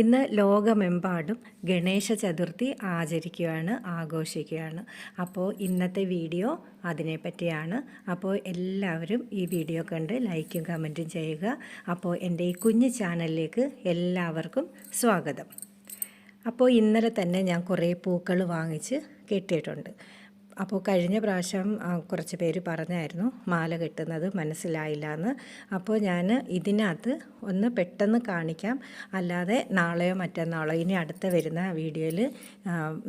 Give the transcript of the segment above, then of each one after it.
ഇന്ന് ലോകമെമ്പാടും ഗണേശ ചതുർത്ഥി ആഘോഷിക്കുകയാണ്. അപ്പോൾ ഇന്നത്തെ വീഡിയോ അതിനെപ്പറ്റിയാണ്. അപ്പോൾ എല്ലാവരും ഈ വീഡിയോ കണ്ട് ലൈക്കും കമൻറ്റും ചെയ്യുക. അപ്പോൾ എൻ്റെ ഈ കുഞ്ഞു ചാനലിലേക്ക് എല്ലാവർക്കും സ്വാഗതം. അപ്പോൾ ഇന്നലെ തന്നെ ഞാൻ കുറേ പൂക്കൾ വാങ്ങിച്ച് കെട്ടിയിട്ടുണ്ട്. അപ്പോൾ കഴിഞ്ഞ പ്രാവശ്യം കുറച്ച് പേര് പറഞ്ഞായിരുന്നു മാല കെട്ടുന്നത് മനസ്സിലായില്ല എന്ന്. അപ്പോൾ ഞാൻ ഇതിനകത്ത് ഒന്ന് പെട്ടെന്ന് കാണിക്കാം, അല്ലാതെ നാളെയോ മറ്റന്നാളോ ഇനി അടുത്ത വരുന്ന വീഡിയോയിൽ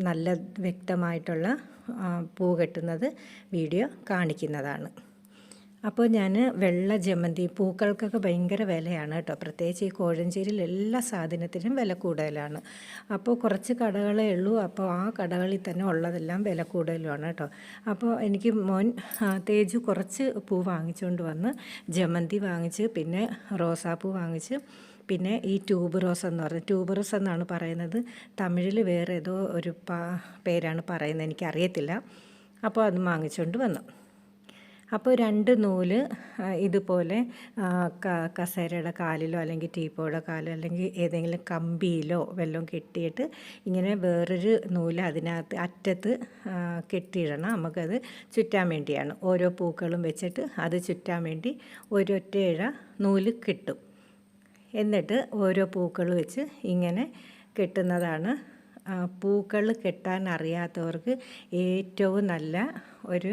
നല്ല വ്യക്തമായിട്ടുള്ള പൂ കെട്ടുന്നത് വീഡിയോ കാണിക്കുന്നതാണ്. അപ്പോൾ ഞാൻ വെള്ള ജമന്തി പൂക്കൾക്കൊക്കെ ഭയങ്കര വിലയാണ് കേട്ടോ. പ്രത്യേകിച്ച് ഈ കോഴഞ്ചേരിയിൽ എല്ലാ സാധനത്തിനും വില കൂടുതലാണ്. അപ്പോൾ കുറച്ച് കടകളേ ഉള്ളൂ. അപ്പോൾ ആ കടകളിൽ തന്നെ ഉള്ളതെല്ലാം വില കൂടുതലുമാണ് കേട്ടോ. അപ്പോൾ എനിക്ക് മോൻ തേജു കുറച്ച് പൂ വാങ്ങിച്ചുകൊണ്ട് വന്ന് ജമന്തി വാങ്ങിച്ച്, പിന്നെ റോസാപ്പൂ വാങ്ങിച്ച്, പിന്നെ ഈ ട്യൂബ് റോസ് എന്ന് പറയുന്നത്, ട്യൂബ് റോസ് എന്നാണ് പറയുന്നത്. തമിഴിൽ വേറെ ഏതോ ഒരു പേരാണ് പറയുന്നത്, എനിക്കറിയത്തില്ല. അപ്പോൾ അത് വാങ്ങിച്ചുകൊണ്ട് വന്നു. അപ്പോൾ 2 നൂല് ഇതുപോലെ കസേരയുടെ കാലിലോ അല്ലെങ്കിൽ ടീപ്പോയുടെ കാലിലോ അല്ലെങ്കിൽ ഏതെങ്കിലും കമ്പിയിലോ വല്ലതും കെട്ടിയിട്ട് ഇങ്ങനെ വേറൊരു നൂല് അതിനകത്ത് അറ്റത്ത് കെട്ടിയിടണം. നമുക്കത് ചുറ്റാൻ വേണ്ടിയാണ്. ഓരോ പൂക്കളും വെച്ചിട്ട് അത് ചുറ്റാൻ വേണ്ടി ഒരൊറ്റ ഇഴ നൂല് കിട്ടും. എന്നിട്ട് ഓരോ പൂക്കൾ വെച്ച് ഇങ്ങനെ കെട്ടുന്നതാണ്. പൂക്കൾ കെട്ടാൻ അറിയാത്തവർക്ക് ഏറ്റവും നല്ല ഒരു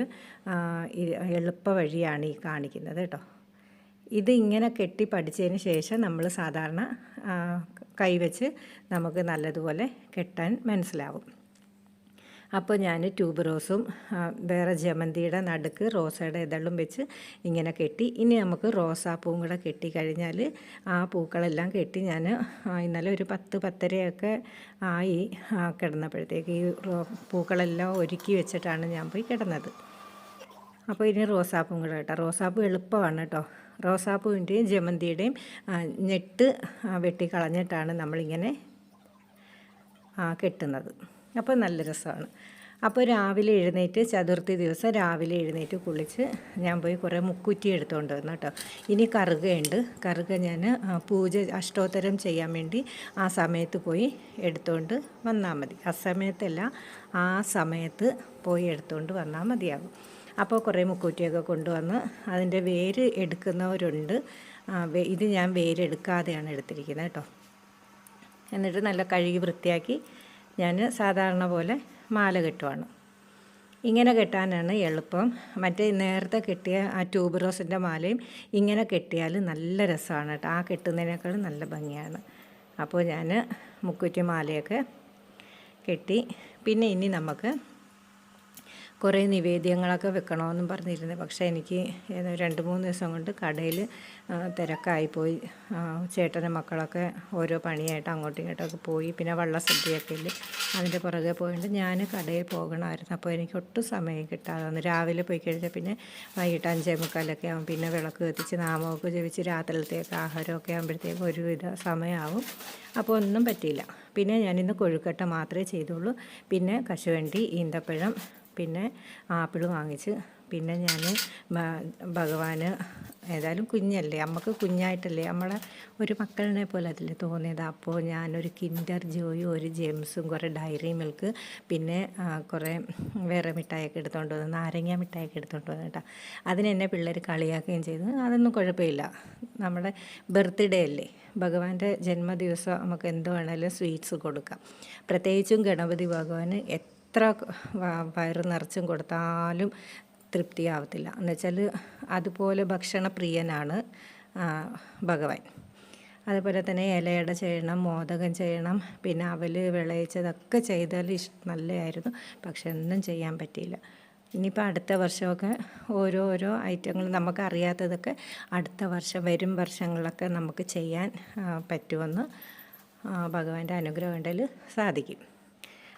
എളുപ്പ വഴിയാണ് ഈ കാണിക്കുന്നത് കേട്ടോ. ഇത് ഇങ്ങനെ കെട്ടി പഠിച്ചതിന് ശേഷം നമ്മൾ സാധാരണ കൈവച്ച് നമുക്ക് നല്ലതുപോലെ കെട്ടാൻ മനസ്സിലാവും. അപ്പോൾ ഞാൻ ട്യൂബ് റോസും വേറെ ജമന്തിയുടെ നടുക്ക് റോസയുടെ ഇതളും വെച്ച് ഇങ്ങനെ കെട്ടി. ഇനി നമുക്ക് റോസാപ്പൂവും കൂടെ കെട്ടി കഴിഞ്ഞാൽ ആ പൂക്കളെല്ലാം കെട്ടി ഞാൻ ഇന്നലെ ഒരു 10-10:30 ആയി കിടന്നപ്പോഴത്തേക്ക് ഈ പൂക്കളെല്ലാം ഒരുക്കി വെച്ചിട്ടാണ് ഞാൻ പോയി കിടന്നത്. അപ്പോൾ ഇനി റോസാപ്പൂവും കൂടെ കേട്ടോ. റോസാപ്പൂ എളുപ്പമാണ് കേട്ടോ. റോസാപ്പൂവിൻ്റെയും ജമന്തിയുടെയും ഞെട്ട് വെട്ടിക്കളഞ്ഞിട്ടാണ് നമ്മളിങ്ങനെ കെട്ടുന്നത്. അപ്പോൾ നല്ല രസമാണ്. അപ്പോൾ രാവിലെ എഴുന്നേറ്റ്, ചതുർത്ഥി ദിവസം രാവിലെ എഴുന്നേറ്റ് കുളിച്ച് ഞാൻ പോയി കുറേ മുക്കുറ്റി എടുത്തുകൊണ്ട് വന്നു കേട്ടോ. ഇനി കറുകയുണ്ട്. കറുക ഞാൻ പൂജ അഷ്ടോത്തരം ചെയ്യാൻ വേണ്ടി ആ സമയത്ത് പോയി എടുത്തുകൊണ്ട് വന്നാൽ മതി. അസമയത്തല്ല, ആ സമയത്ത് പോയി എടുത്തുകൊണ്ട് വന്നാൽ മതിയാകും. അപ്പോൾ കുറേ മുക്കൂറ്റിയൊക്കെ കൊണ്ടുവന്ന് അതിൻ്റെ വേര് എടുക്കുന്നവരുണ്ട്. ഇത് ഞാൻ വേരെടുക്കാതെയാണ് എടുത്തിരിക്കുന്നത് കേട്ടോ. എന്നിട്ട് നല്ല കഴുകി വൃത്തിയാക്കി ഞാൻ സാധാരണ പോലെ മാല കെട്ടുവാണ്. ഇങ്ങനെ കെട്ടാനാണ് എളുപ്പം. മറ്റേ നേരത്തെ കെട്ടിയ ആ ട്യൂബ് റോസിൻ്റെ മാലയും ഇങ്ങനെ കെട്ടിയാൽ നല്ല രസമാണ് കേട്ടോ. ആ കെട്ടുന്നതിനേക്കാളും നല്ല ഭംഗിയാണ്. അപ്പോൾ ഞാൻ മുക്കുറ്റി മാലയൊക്കെ കെട്ടി. പിന്നെ ഇനി നമുക്ക് കുറേ നിവേദ്യങ്ങളൊക്കെ വെക്കണമെന്നും പറഞ്ഞിരുന്നത്. പക്ഷേ എനിക്ക് 2-3 ദിവസം കൊണ്ട് കടയിൽ തിരക്കായിപ്പോയി. ചേട്ടനും മക്കളൊക്കെ ഓരോ പണിയായിട്ട് അങ്ങോട്ടും ഇങ്ങോട്ടൊക്കെ പോയി. പിന്നെ വള്ളസദ്യയൊക്കെ ഇല്ലേ, അതിൻ്റെ പുറകെ പോയിട്ട് ഞാൻ കടയിൽ പോകണമായിരുന്നു. അപ്പോൾ എനിക്ക് ഒട്ടും സമയം കിട്ടാതെ വന്നു. രാവിലെ പോയി കഴിഞ്ഞാൽ പിന്നെ വൈകിട്ട് 5:45 ആകും. പിന്നെ വിളക്ക് കത്തിച്ച് നാമമൊക്കെ ജപിച്ച് രാത്രിയിലത്തേക്ക് ആഹാരമൊക്കെ ആകുമ്പോഴത്തേക്കും ഒരുവിധ സമയമാവും. അപ്പോൾ ഒന്നും പറ്റിയില്ല. പിന്നെ ഞാനിന്ന് കൊഴുക്കട്ട മാത്രമേ ചെയ്തുള്ളൂ. പിന്നെ കശുവണ്ടി, ഈന്തപ്പഴം, പിന്നെ ആപ്പിൾ വാങ്ങിച്ച്. പിന്നെ ഞാൻ ഭഗവാന് ഏതായാലും കുഞ്ഞല്ലേ, നമുക്ക് കുഞ്ഞായിട്ടല്ലേ, നമ്മളെ ഒരു മക്കളിനെ പോലെ അതില്ലേ തോന്നിയത്. അപ്പോൾ ഞാനൊരു കിൻഡർ ജോയും ഒരു ജെംസും കുറേ ഡയറി മിൽക്ക്, പിന്നെ കുറേ വേറെ മിഠായിയൊക്കെ എടുത്തുകൊണ്ട് വന്നു. നാരങ്ങ മിഠായിയൊക്കെ എടുത്തുകൊണ്ട് വന്നു കേട്ടോ. അതിനെന്നെ പിള്ളേർ കളിയാക്കുകയും ചെയ്തു. അതൊന്നും കുഴപ്പമില്ല, നമ്മുടെ ബർത്ത്ഡേ അല്ലേ, ഭഗവാന്റെ ജന്മദിവസം നമുക്ക് എന്ത് വേണമെങ്കിലും സ്വീറ്റ്സ് കൊടുക്കാം. പ്രത്യേകിച്ചും ഗണപതി ഭഗവാന് എത്ര വയറ് നിറച്ചും കൊടുത്താലും തൃപ്തിയാവത്തില്ല. എന്നുവെച്ചാൽ അതുപോലെ ഭക്ഷണപ്രിയനാണ് ഭഗവാൻ. അതുപോലെ തന്നെ ഇലയട ചെയ്യണം, മോദകം ചെയ്യണം, പിന്നെ അവൽ വിളയിച്ചതൊക്കെ ചെയ്താൽ നല്ലതായിരുന്നു. പക്ഷെ ഒന്നും ചെയ്യാൻ പറ്റിയില്ല. ഇനിയിപ്പോൾ അടുത്ത വർഷമൊക്കെ ഓരോരോ ഐറ്റങ്ങൾ നമുക്കറിയാത്തതൊക്കെ അടുത്ത വർഷം വരും വർഷങ്ങളിലൊക്കെ നമുക്ക് ചെയ്യാൻ പറ്റുമെന്ന് ഭഗവാന്റെ അനുഗ്രഹം ഉണ്ടെങ്കിൽ സാധിക്കും.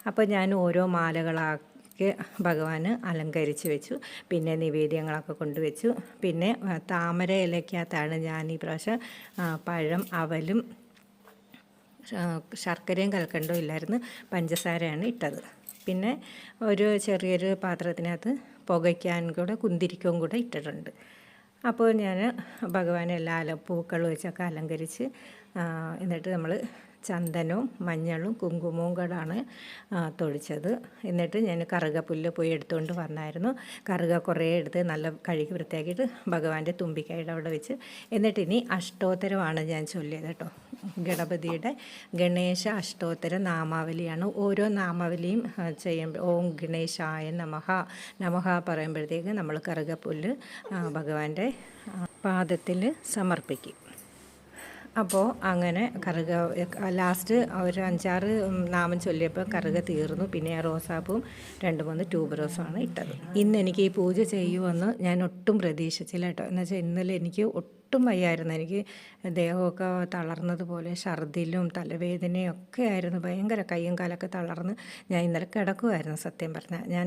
അപ്പോൾ ഞാൻ ഓരോ മാലകളാക്കി ഭഗവാന് അലങ്കരിച്ച് വെച്ചു. പിന്നെ നിവേദ്യങ്ങളൊക്കെ കൊണ്ടുവച്ചു. പിന്നെ താമര ഇലയ്ക്കകത്താണ് ഞാൻ ഈ പ്രാവശ്യം പഴം, അവലും ശർക്കരയും കൽക്കണ്ടവും ഇല്ലായിരുന്നു, പഞ്ചസാരയാണ് ഇട്ടത്. പിന്നെ ഒരു ചെറിയൊരു പാത്രത്തിനകത്ത് പുകയ്ക്കാൻ കൂടെ കുന്തിരിക്കവും കൂടെ ഇട്ടിട്ടുണ്ട്. അപ്പോൾ ഞാൻ ഭഗവാനെ എല്ലാ പൂക്കൾ വെച്ചൊക്കെ അലങ്കരിച്ച് എന്നിട്ട് നമ്മൾ ചന്ദനവും മഞ്ഞളും കുങ്കുമവും കൂടാണ് തൊഴിച്ചത്. എന്നിട്ട് ഞാൻ കറുകപ്പുല്ല് പോയി എടുത്തുകൊണ്ട് വന്നായിരുന്നു. കറുക കുറേ എടുത്ത് നല്ല കഴുകി വൃത്തിയാക്കിയിട്ട് ഭഗവാന്റെ തുമ്പിക്കൈയുടെ അവിടെ വെച്ച്, എന്നിട്ട് ഇനി അഷ്ടോത്തരമാണ് ഞാൻ ചൊല്ലിയത് കേട്ടോ. ഗണപതിയുടെ ഗണേശ അഷ്ടോത്തര നാമാവലിയാണ്. ഓരോ നാമാവലിയും ചെയ്യുമ്പോൾ ഓം ഗണേശായ നമഃ നമഃ പറയുമ്പോഴത്തേക്ക് നമ്മൾ കറുകപ്പുല്ല് ഭഗവാന്റെ പാദത്തിൽ സമർപ്പിക്കും. അപ്പോൾ അങ്ങനെ കറുക ലാസ്റ്റ് ഒരു 5-6 നാമം ചൊല്ലിയപ്പോൾ കറുക തീർന്നു. പിന്നെ റോസാപ്പും 2-3 ട്യൂബ് റോസുമാണ് ഇട്ടത്. ഇന്ന് എനിക്ക് ഈ പൂജ ചെയ്യുമെന്ന് ഞാൻ ഒട്ടും പ്രതീക്ഷിച്ചില്ല കേട്ടോ. എന്നുവെച്ചാൽ ഇന്നലെ എനിക്ക് ഒട്ടും വയ്യായിരുന്നു. എനിക്ക് ദേഹമൊക്കെ തളർന്നതുപോലെ ഛർദിലും തലവേദനയും ഒക്കെ ആയിരുന്നു. ഭയങ്കര കയ്യും കാലൊക്കെ തളർന്ന് ഞാൻ ഇന്നലെ കിടക്കുമായിരുന്നു സത്യം പറഞ്ഞാൽ. ഞാൻ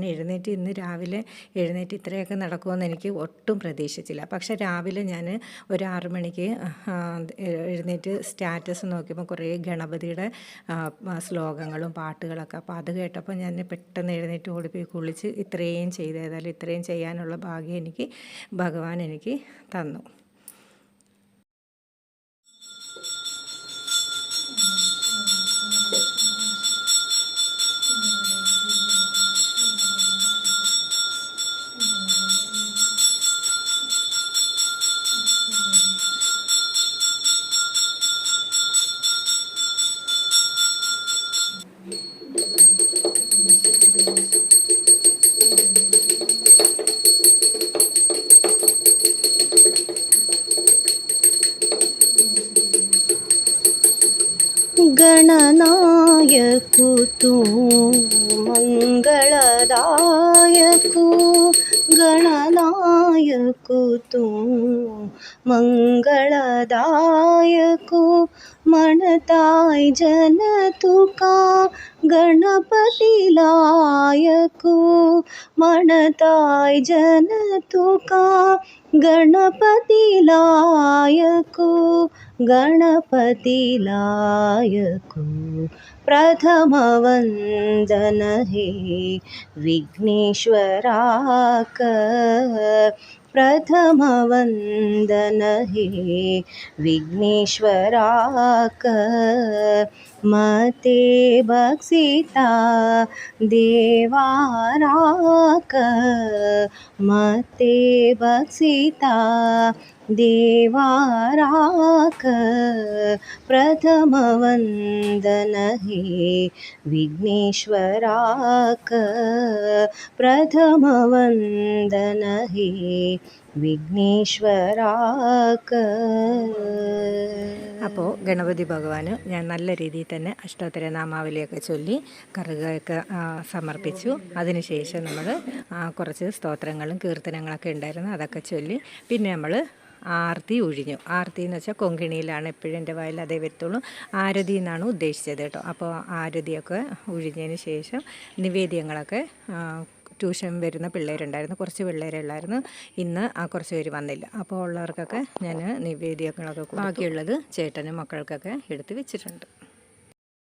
ഇന്ന് രാവിലെ എഴുന്നേറ്റ് ഇത്രയൊക്കെ നടക്കുമെന്ന് എനിക്ക് ഒട്ടും പ്രതീക്ഷിച്ചില്ല. പക്ഷേ രാവിലെ ഞാൻ ഒരു 6 മണിക്ക് എഴുന്നേറ്റ് സ്റ്റാറ്റസ് നോക്കിയപ്പോൾ കുറേ ഗണപതിയുടെ ശ്ലോകങ്ങളും പാട്ടുകളൊക്കെ. അപ്പോൾ അത് കേട്ടപ്പോൾ ഞാൻ പെട്ടെന്ന് എഴുന്നേറ്റ് ഓടിപ്പോയി കുളിച്ച് ഇത്രയും ചെയ്തേതായാലും ഇത്രയും ചെയ്യാനുള്ള ഭാഗ്യം ഭഗവാൻ എനിക്ക് തന്നു. गणनायकु तू मंगलदायकु गणनायकु तू मंगलदायकु मनताय जन तुका गणपती लायकु मनताय जन तुका गणपती लायकु गणपती लायकु प्रथम वंदन हे विघ्नेश्वराक प्रथम वंदन हे विघ्नेश्वराक मते बक्षिता देवाराक मते बक्षिता देवाराक प्रथम वंदन हे विघ्नेश्वराक प्रथम वंदन हे വിഘ്നേശ്വരാക. അപ്പോൾ ഗണപതി ഭഗവാന് ഞാൻ നല്ല രീതിയിൽ തന്നെ അഷ്ടോത്തര നാമാവലിയൊക്കെ ചൊല്ലി കറുകയൊക്കെ സമർപ്പിച്ചു. അതിനുശേഷം നമ്മൾ കുറച്ച് സ്തോത്രങ്ങളും കീർത്തനങ്ങളൊക്കെ ഉണ്ടായിരുന്നു, അതൊക്കെ ചൊല്ലി പിന്നെ നമ്മൾ ആർത്തി ഒഴിഞ്ഞു. ആർത്തി എന്ന് വെച്ചാൽ കൊങ്കിണിയിലാണ് എപ്പോഴും എൻ്റെ വായിൽ അതേ വരത്തുള്ളൂ. ആരതി എന്നാണ് ഉദ്ദേശിച്ചത് കേട്ടോ. അപ്പോൾ ആരതിയൊക്കെ ഒഴിഞ്ഞതിന് ശേഷം നിവേദ്യങ്ങളൊക്കെ ട്യൂഷൻ വരുന്ന പിള്ളേരുണ്ടായിരുന്നു, കുറച്ച് പിള്ളേരുള്ളായിരുന്നു. ഇന്ന് കുറച്ച് പേര് വന്നില്ല. അപ്പോൾ ഉള്ളവർക്കൊക്കെ ഞാൻ നിവേദ്യങ്ങളൊക്കെ ബാക്കിയുള്ളത് ചേട്ടനും മക്കൾക്കൊക്കെ എടുത്ത് വെച്ചിട്ടുണ്ട്.